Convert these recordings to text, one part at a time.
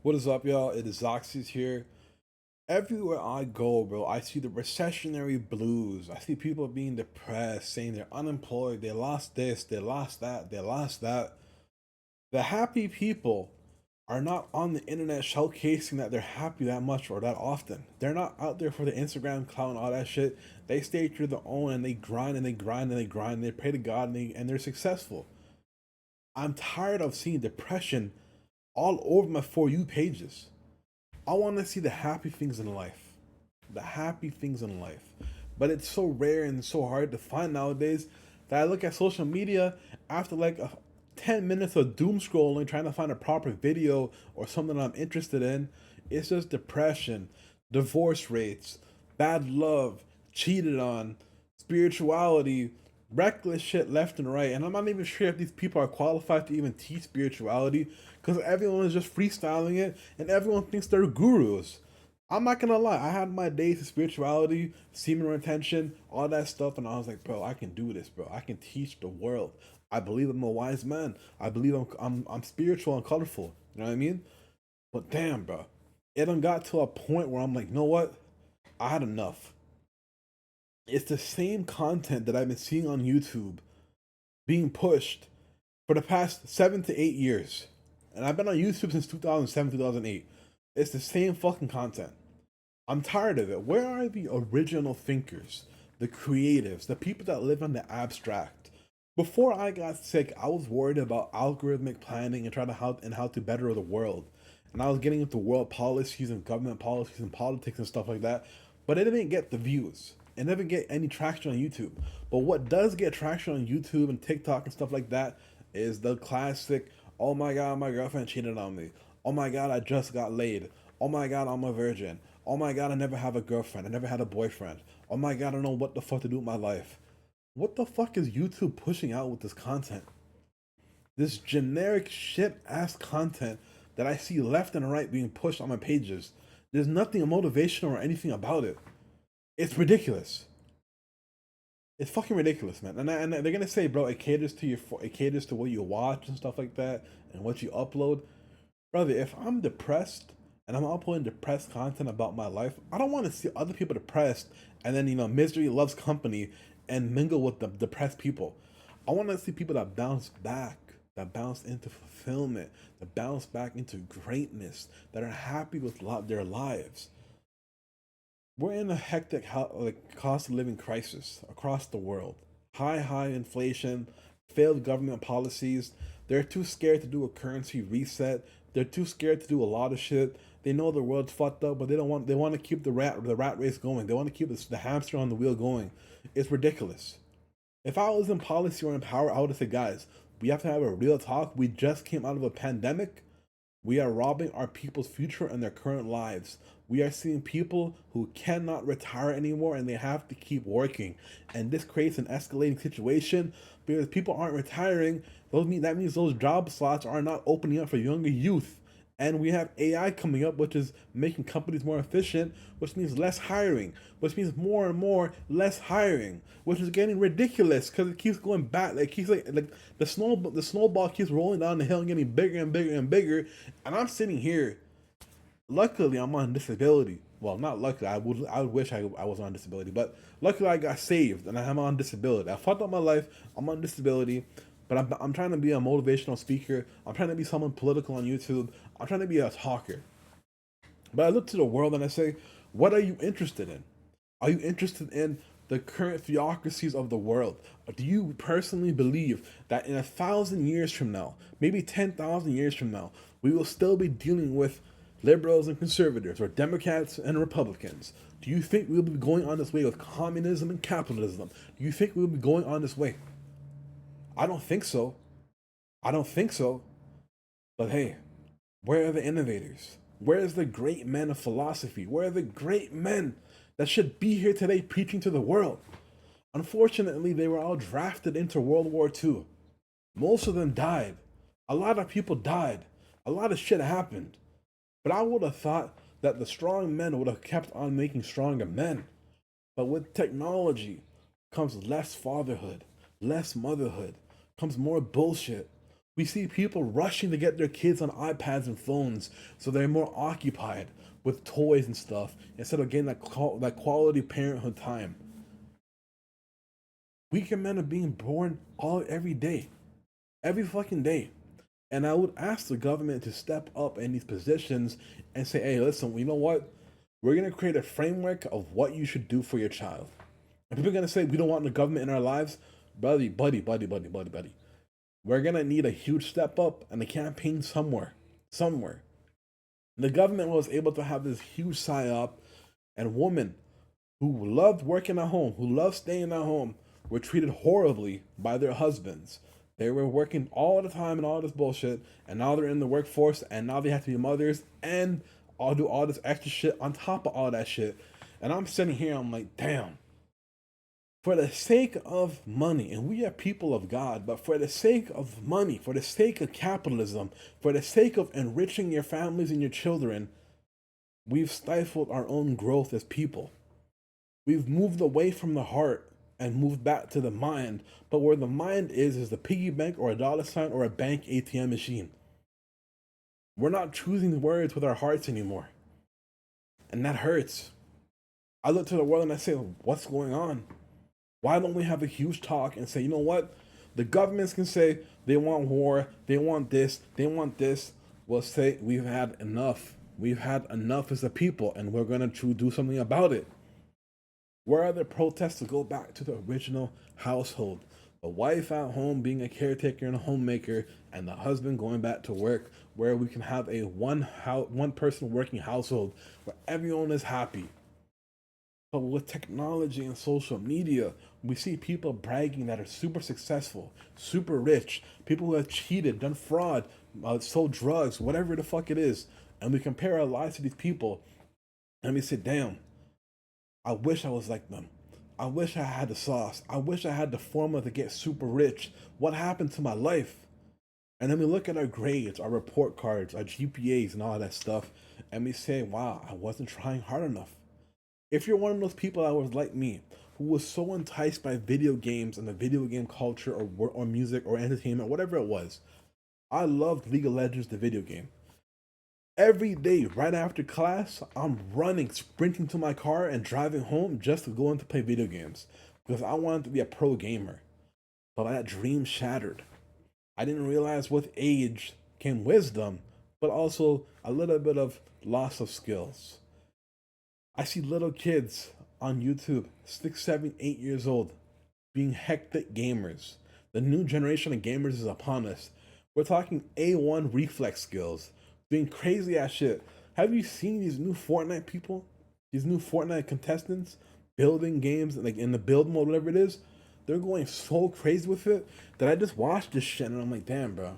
What is up, y'all? It is Zhoxius here. Everywhere I go, bro, I see the recessionary blues. I see people being depressed, saying they're unemployed, they lost this, they lost that, they lost that. The happy people are not on the internet showcasing that they're happy that much or that often. They're not out there for the Instagram clout and all that shit. They stay true to their own and they grind and they grind and they grind and they pray to God and they're successful. I'm tired of seeing depression all over my For You pages. I want to see the happy things in life. The happy things in life. But it's so rare and so hard to find nowadays that I look at social media after 10 minutes of doom scrolling trying to find a proper video or something I'm interested in. It's just depression, divorce rates, bad love, cheated on, spirituality, reckless shit left and right. And I'm not even sure if these people are qualified to even teach spirituality because everyone is just freestyling it and everyone thinks they're gurus. I'm not gonna lie, I had my days of spirituality, semen retention, all that stuff, and I was like, bro, I can do this, bro. I can teach the world. I believe I'm a wise man. I believe I'm spiritual and colorful. You know what I mean? But damn, bro, it done got to a point where I'm like, you know what? I had enough. It's the same content that I've been seeing on YouTube being pushed for the past 7 to 8 years. And I've been on YouTube since 2007, 2008. It's the same fucking content. I'm tired of it. Where are the original thinkers, the creatives, the people that live on the abstract? Before I got sick, I was worried about algorithmic planning and trying to how to better the world. And I was getting into world policies and government policies and politics and stuff like that. But it didn't get the views. It never get any traction on YouTube. But what does get traction on YouTube and TikTok and stuff like that is the classic, oh my god, my girlfriend cheated on me. Oh my god, I just got laid. Oh my god, I'm a virgin. Oh my god, I never have a girlfriend. I never had a boyfriend. Oh my god, I don't know what the fuck to do with my life. What the fuck is YouTube pushing out with this content? This generic shit ass content that I see left and right being pushed on my pages. There's nothing motivational or anything about it. It's ridiculous. It's fucking ridiculous, man. And they're gonna say, bro, it caters to what you watch and stuff like that, and what you upload. Brother, if I'm depressed and I'm uploading depressed content about my life, I don't want to see other people depressed and then misery loves company and mingle with the depressed people. I want to see people that bounce back, that bounce into fulfillment, that bounce back into greatness, that are happy with their lives. We're in a hectic cost of living crisis across the world. High inflation, failed government policies. They're too scared to do a currency reset. They're too scared to do a lot of shit. They know the world's fucked up, but they don't want. They want to keep the rat race going. They want to keep the hamster on the wheel going. It's ridiculous. If I was in policy or in power, I would have said, guys, we have to have a real talk. We just came out of a pandemic. We are robbing our people's future and their current lives. We are seeing people who cannot retire anymore and they have to keep working. And this creates an escalating situation because people aren't retiring. That means those job slots are not opening up for younger youth. And we have AI coming up, which is making companies more efficient, which means less hiring, which means more and more less hiring, which is getting ridiculous because it keeps going back. Like keeps like the snowball keeps rolling down the hill and getting bigger and bigger and bigger. And I'm sitting here. Luckily, I'm on disability. Well, not luckily. I would wish I was on disability, but luckily I got saved and I'm on disability. I fucked up my life. I'm on disability. But I'm trying to be a motivational speaker. I'm trying to be someone political on YouTube. I'm trying to be a talker. But I look to the world and I say, what are you interested in? Are you interested in the current theocracies of the world? Or do you personally believe that in 1,000 years from now, maybe 10,000 years from now, we will still be dealing with liberals and conservatives, or Democrats and Republicans? Do you think we'll be going on this way with communism and capitalism? Do you think we'll be going on this way? I don't think so. I don't think so. But hey, where are the innovators? Where is the great men of philosophy? Where are the great men that should be here today preaching to the world? Unfortunately, they were all drafted into World War II. Most of them died. A lot of people died. A lot of shit happened. But I would have thought that the strong men would have kept on making stronger men. But with technology comes less fatherhood, less motherhood, comes more bullshit. We see people rushing to get their kids on iPads and phones so they're more occupied with toys and stuff instead of getting that quality parenthood time. Weak men are being born every day, every fucking day. And I would ask the government to step up in these positions and say, hey, listen, you know what? We're going to create a framework of what you should do for your child. And people are going to say, we don't want the government in our lives. Buddy. We're going to need a huge step up and a campaign somewhere. Somewhere. The government was able to have this huge psyop, and women who loved working at home, who loved staying at home, were treated horribly by their husbands. They were working all the time and all this bullshit, and now they're in the workforce, and now they have to be mothers and all do all this extra shit on top of all that shit. And I'm sitting here, I'm like, damn. For the sake of money, and we are people of God, but for the sake of money, for the sake of capitalism, for the sake of enriching your families and your children, we've stifled our own growth as people. We've moved away from the heart and moved back to the mind, but where the mind is the piggy bank or a dollar sign or a bank ATM machine. We're not choosing words with our hearts anymore, and that hurts. I look to the world and I say, what's going on? Why don't we have a huge talk and say, you know what? The governments can say they want war, they want this, they want this. We'll say we've had enough. We've had enough as a people, and we're going to do something about it. Where are the protests to go back to the original household? The wife at home being a caretaker and a homemaker, and the husband going back to work, where we can have a one person working household where everyone is happy. But with technology and social media, we see people bragging that are super successful, super rich, people who have cheated, done fraud, sold drugs, whatever the fuck it is. And we compare our lives to these people and we say, damn, I wish I was like them. I wish I had the sauce. I wish I had the formula to get super rich. What happened to my life? And then we look at our grades, our report cards, our GPAs, and all that stuff, and we say, wow, I wasn't trying hard enough. If you're one of those people that was like me, who was so enticed by video games and the video game culture or music or entertainment, whatever it was, I loved League of Legends, the video game. Every day, right after class, I'm running, sprinting to my car and driving home just to go in to play video games because I wanted to be a pro gamer. But that dream shattered. I didn't realize with age came wisdom, but also a little bit of loss of skills. I see little kids on YouTube, 6, 7, 8 years old, being hectic gamers. The new generation of gamers is upon us. We're talking A1 reflex skills, doing crazy ass shit. Have you seen these new Fortnite people? These new Fortnite contestants building games like in the build mode, whatever it is. They're going so crazy with it that I just watched this shit and I'm like, damn, bro.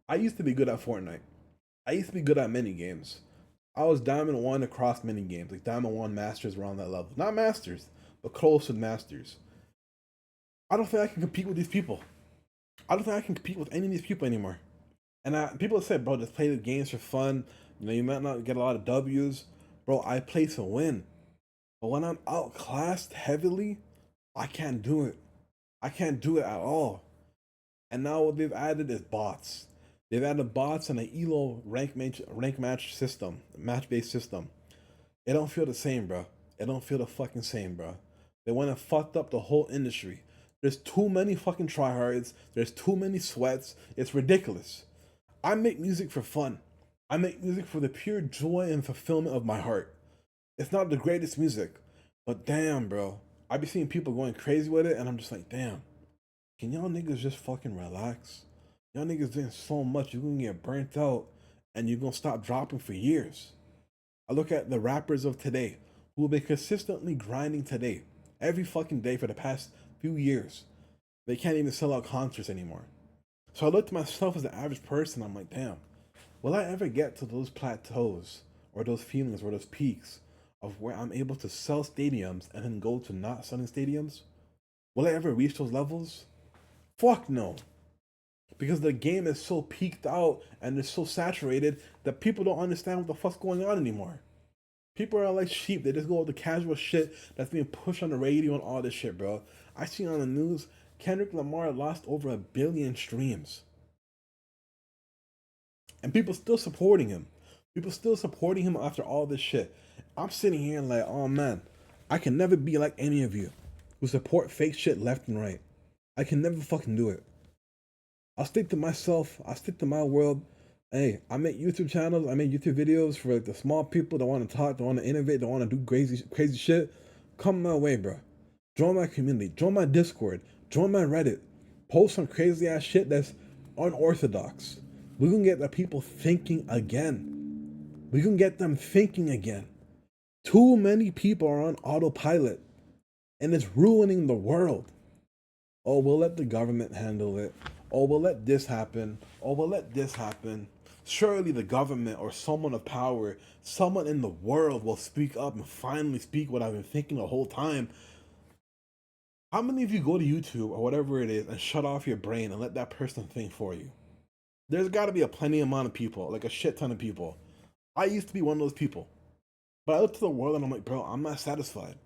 I used to be good at Fortnite. I used to be good at mini games. I was Diamond 1 across many games, like Diamond 1 Masters around that level. Not Masters, but close to Masters. I don't think I can compete with these people. I don't think I can compete with any of these people anymore. And people say, bro, just play the games for fun. You know, you might not get a lot of W's. Bro, I play to win. But when I'm outclassed heavily, I can't do it. I can't do it at all. And now what they've added is bots. They've added bots and an ELO rank match system, match based system. It don't feel the same, bro. It don't feel the fucking same, bro. They went and fucked up the whole industry. There's too many fucking tryhards. There's too many sweats. It's ridiculous. I make music for fun. I make music for the pure joy and fulfillment of my heart. It's not the greatest music, but damn, bro. I be seeing people going crazy with it, and I'm just like, damn. Can y'all niggas just fucking relax? Y'all niggas doing so much, you're gonna get burnt out, and you're gonna stop dropping for years. I look at the rappers of today, who have been consistently grinding today, every fucking day for the past few years. They can't even sell out concerts anymore. So I look to myself as the average person, I'm like, damn, will I ever get to those plateaus, or those feelings, or those peaks, of where I'm able to sell stadiums and then go to not selling stadiums? Will I ever reach those levels? Fuck no. Because the game is so peaked out and it's so saturated that people don't understand what the fuck's going on anymore. People are like sheep. They just go with the casual shit that's being pushed on the radio and all this shit, bro. I see on the news Kendrick Lamar lost over 1 billion streams, and people still supporting him. People still supporting him after all this shit. I'm sitting here and like, oh man, I can never be like any of you who support fake shit left and right. I can never fucking do it. I'll stick to myself. I'll stick to my world. Hey, I make YouTube channels. I make YouTube videos for like the small people that want to talk, that want to innovate, that want to do crazy shit. Come my way, bro. Join my community. Join my Discord. Join my Reddit. Post some crazy ass shit that's unorthodox. We can get the people thinking again. We can get them thinking again. Too many people are on autopilot, and it's ruining the world. Oh, we'll let the government handle it. Oh, we'll let this happen. Oh, we'll let this happen. Surely the government or someone of power, someone in the world will speak up and finally speak what I've been thinking the whole time. How many of you go to YouTube or whatever it is and shut off your brain and let that person think for you? There's got to be a plenty amount of people, like a shit ton of people. I used to be one of those people. But I look to the world and I'm like, bro, I'm not satisfied.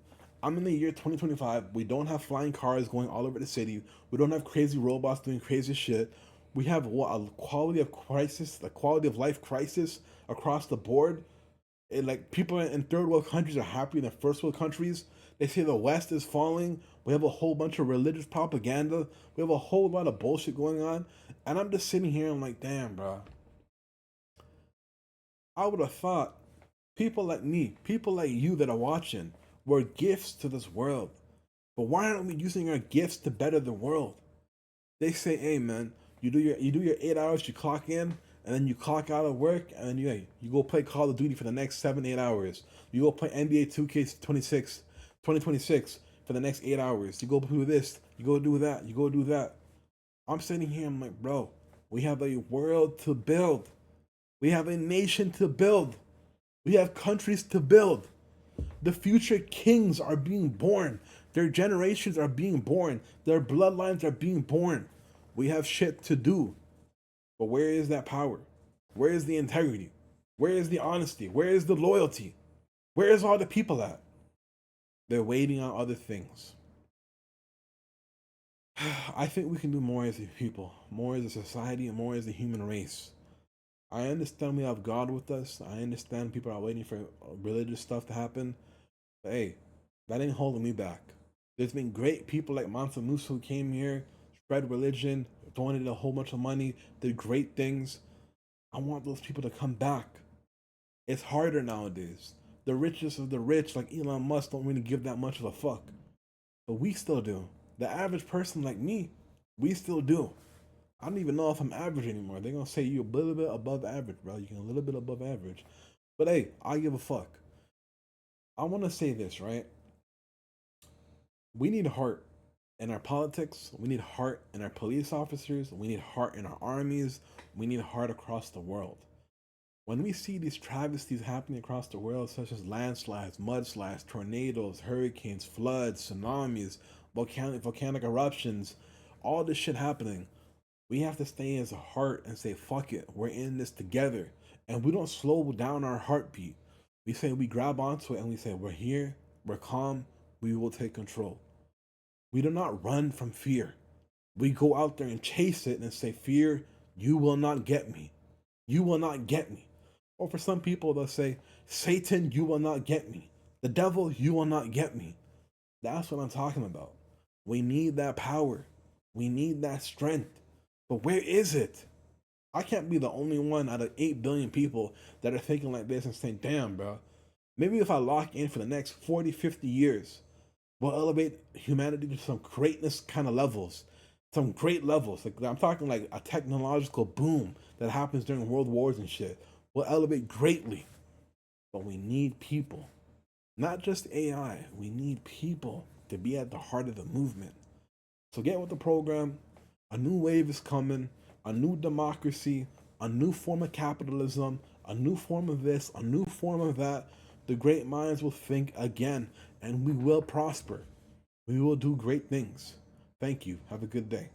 I'm in the year 2025. We don't have flying cars going all over the city. We don't have crazy robots doing crazy shit. We have what, a quality of crisis, a quality of life crisis across the board. And like people in third world countries are happier than first world countries. They say the West is falling. We have a whole bunch of religious propaganda. We have a whole lot of bullshit going on. And I'm just sitting here and I'm like, damn, bro. I would have thought people like me, people like you that are watching, were gifts to this world. But why aren't we using our gifts to better the world? They say, hey man, you do your 8 hours, you clock in, and then you clock out of work, and then you go play Call of Duty for the next 7, 8 hours. You go play NBA 2K26, 2026 for the next 8 hours. You go do this, you go do that, you go do that. I'm sitting here, I'm like, bro, we have a world to build. We have a nation to build. We have countries to build. The future kings are being born. Their generations are being born. Their bloodlines are being born. We have shit to do. But where is that power? Where is the integrity? Where is the honesty? Where is the loyalty? Where is all the people at? They're waiting on other things. I think we can do more as a people, more as a society, and more as a human race. I understand we have God with us. I understand people are waiting for religious stuff to happen. But hey, that ain't holding me back. There's been great people like Mansa Musa who came here, spread religion, donated a whole bunch of money, did great things. I want those people to come back. It's harder nowadays. The richest of the rich, like Elon Musk, don't really give that much of a fuck. But we still do. The average person like me, we still do. I don't even know if I'm average anymore. They're gonna say you're a little bit above average, bro. You're a little bit above average. But hey, I give a fuck. I wanna say this, right? We need heart in our politics. We need heart in our police officers. We need heart in our armies. We need heart across the world. When we see these travesties happening across the world, such as landslides, mudslides, tornadoes, hurricanes, floods, tsunamis, volcanic eruptions, all this shit happening, we have to stay as a heart and say, fuck it, we're in this together. And we don't slow down our heartbeat. We say, we grab onto it and we say, we're here, we're calm, we will take control. We do not run from fear. We go out there and chase it and say, fear, you will not get me. You will not get me. Or for some people, they'll say, Satan, you will not get me. The devil, you will not get me. That's what I'm talking about. We need that power. We need that strength. But where is it? I can't be the only one out of 8 billion people that are thinking like this and saying, damn, bro, maybe if I lock in for the next 40, 50 years, we'll elevate humanity to some greatness kind of levels, some great levels. Like I'm talking like a technological boom that happens during world wars and shit. We'll elevate greatly. But we need people, not just AI. We need people to be at the heart of the movement. So get with the program. A new wave is coming, a new democracy, a new form of capitalism, a new form of this, a new form of that. The great minds will think again, and we will prosper. We will do great things. Thank you. Have a good day.